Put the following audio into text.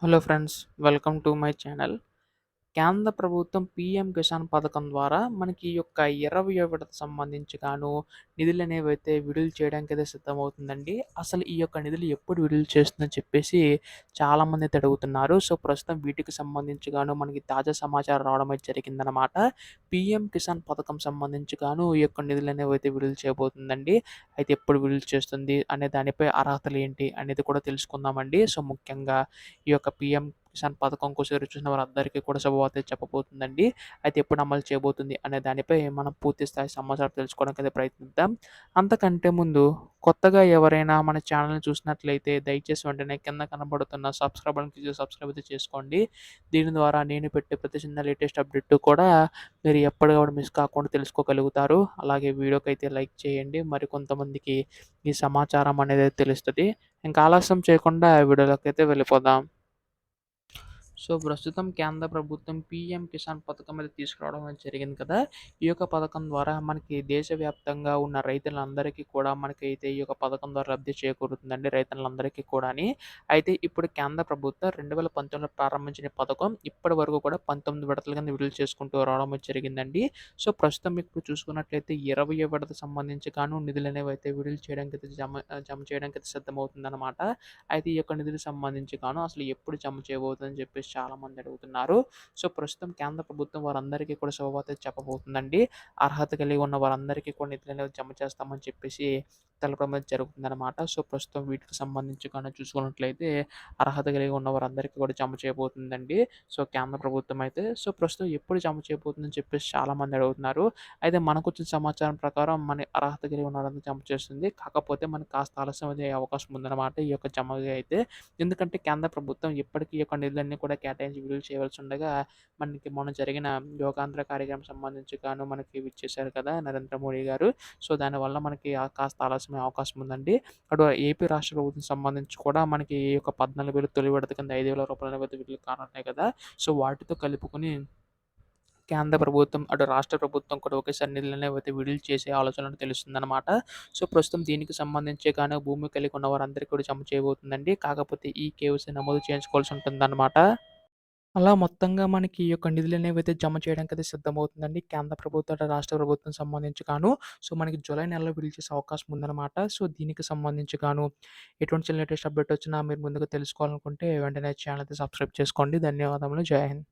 Hello friends, welcome to my channel. కేంద్ర ప్రభుత్వం PM Kisan పథకం ద్వారా మనకి ఈ యొక్క 20వ విడత సంబంధించి నిధులనేవైతే విడుదల చేయడానికైతే సిద్ధమవుతుందండి. అసలు ఈ యొక్క నిధులు ఎప్పుడు విడుదల చేస్తుందని చెప్పేసి చాలామందైతే అడుగుతున్నారు. సో, ప్రస్తుతం వీటికి సంబంధించి మనకి తాజా సమాచారం రావడం అయితే జరిగిందనమాట. పీఎం కిసాన్ పథకం సంబంధించి ఈ యొక్క నిధులనేవైతే విడుదల చేయబోతుందండి. అయితే ఎప్పుడు విడుదల చేస్తుంది అనే దానిపై అర్హతలు ఏంటి అనేది కూడా తెలుసుకుందామండి. సో, ముఖ్యంగా ఈ యొక్క పీఎం కిసాన్ పథకం కోసం ఎదురుచూస్తున్న వారందరికీ కూడా శుభవార్త చెప్పబోతుందండి. అయితే ఎప్పుడు అమలు చేయబోతుంది అనే దానిపై మనం పూర్తి స్థాయి సమాచారం తెలుసుకోవడానికైతే ప్రయత్నిద్దాం. అంతకంటే ముందు కొత్తగా ఎవరైనా మన ఛానల్‌ని చూసినట్లయితే దయచేసి వెంటనే కింద కనబడుతున్న సబ్స్క్రైబ్ బటన్ క్లిక్ చేసి సబ్స్క్రైబ్ అయితే చేసుకోండి. దీని ద్వారా నేను పెట్టే ప్రతి చిన్న లేటెస్ట్ అప్డేట్ కూడా మీరు ఎప్పటికప్పుడు మిస్ కాకుండా తెలుసుకోగలుగుతారు. అలాగే వీడియోకైతే లైక్ చేయండి. మరికొంతమందికి ఈ సమాచారం అనేది తెలుస్తది. ఇంకా ఆలస్యం చేయకుండా వీడియోలోకైతే వెళ్ళిపోదాం. సో, ప్రస్తుతం కేంద్ర ప్రభుత్వం పీఎం కిసాన్ పథకం అనేది తీసుకురావడం అనేది జరిగింది కదా! ఈ యొక్క పథకం ద్వారా మనకి దేశవ్యాప్తంగా ఉన్న రైతులందరికీ కూడా మనకైతే ఈ యొక్క పథకం ద్వారా లబ్ధి చేకూరుతుందండి రైతులందరికీ కూడాని. అయితే ఇప్పుడు కేంద్ర ప్రభుత్వం 2019లో ప్రారంభించిన ఈ పథకం ఇప్పటి వరకు కూడా 19 విడతల కింద విడుదల చేసుకుంటూ రావడం అనేది జరిగిందండి. సో, ప్రస్తుతం ఇప్పుడు చూసుకున్నట్లయితే 20వ విడత సంబంధించి నిధులనేవైతే విడుదల చేయడానికైతే జమ చేయడానికైతే సిద్ధమవుతుందనమాట. అయితే ఈ యొక్క నిధులకు సంబంధించి అసలు ఎప్పుడు జమ చేయబోతుందని చెప్పేసి చాలామంది అడుగుతున్నారు. సో, ప్రస్తుతం కేంద్ర ప్రభుత్వం వారందరికీ కూడా శుభవార్త చెప్పబోతుందండి. అర్హత కలిగి ఉన్న వారందరికీ కూడా నిధులనేవి జమ చేస్తామని చెప్పేసి తెలపడం అనేది జరుగుతుందనమాట. సో, ప్రస్తుతం వీటికి సంబంధించి చూసుకున్నట్లయితే అర్హత కలిగి ఉన్న వారందరికీ కూడా జమ చేయబోతుందండి. సో, కేంద్ర ప్రభుత్వం అయితే. సో, ప్రస్తుతం ఎప్పుడు జమ చేయబోతుందని చెప్పేసి చాలామంది అడుగుతున్నారు. అయితే మనకొచ్చిన సమాచారం ప్రకారం మన అర్హత కలిగి ఉన్న వారందరికీ జమ చేస్తుంది. కాకపోతే మనకు కాస్త ఆలస్యం అయ్యే అవకాశం ఉందన్నమాట ఈ యొక్క జమగా అయితే. ఎందుకంటే కేంద్ర ప్రభుత్వం ఇప్పటికీ ఈ యొక్క నిధులన్నీ కూడా కేటాయించి విడుదల చేయవలసి ఉండగా, మనకి మొన్న జరిగిన యోగాంధ్ర కార్యక్రమం సంబంధించి మనకి ఇచ్చేశారు కదా! నరేంద్ర మోడీ గారు. సో, దానివల్ల మనకి కాస్త ఆలస్యమయ్యే అవకాశం ఉందండి. అటు ఏపీ రాష్ట్ర ప్రభుత్వం సంబంధించి కూడా మనకి ఈ యొక్క 14,000 తొలి విడత కింద రూ. 5,000 విడుదల కానున్నాయి కదా! సో, వాటితో కలుపుకొని కేంద్ర ప్రభుత్వం, అటు రాష్ట్ర ప్రభుత్వం కూడా ఒకేసారి నిధులనేవైతే విడుదల చేసే ఆలోచన తెలుస్తుందనమాట. సో, ప్రస్తుతం దీనికి సంబంధించి భూమి కలిగి ఉన్న వారందరికీ కూడా జమ చేయబోతుందండి. కాకపోతే ఈ కేవైసీ నమోదు చేయించుకోవాల్సి ఉంటుందనమాట. అలా మొత్తంగా మనకి ఈ యొక్క నిధులనేవైతే జమ చేయడానికైతే సిద్ధమవుతుందండి. కేంద్ర ప్రభుత్వం, అటు రాష్ట్ర ప్రభుత్వం సంబంధించి సో, మనకి జూలై నెలలో విడుదల చేసే అవకాశం ఉందనమాట. సో, దీనికి సంబంధించి ఎటువంటి చిన్న లేటెస్ట్ అప్డేట్ వచ్చినా మీరు ముందుగా తెలుసుకోవాలనుకుంటే వెంటనే ఛానల్ అయితే సబ్స్క్రైబ్ చేసుకోండి. ధన్యవాదములు. జై హింద్.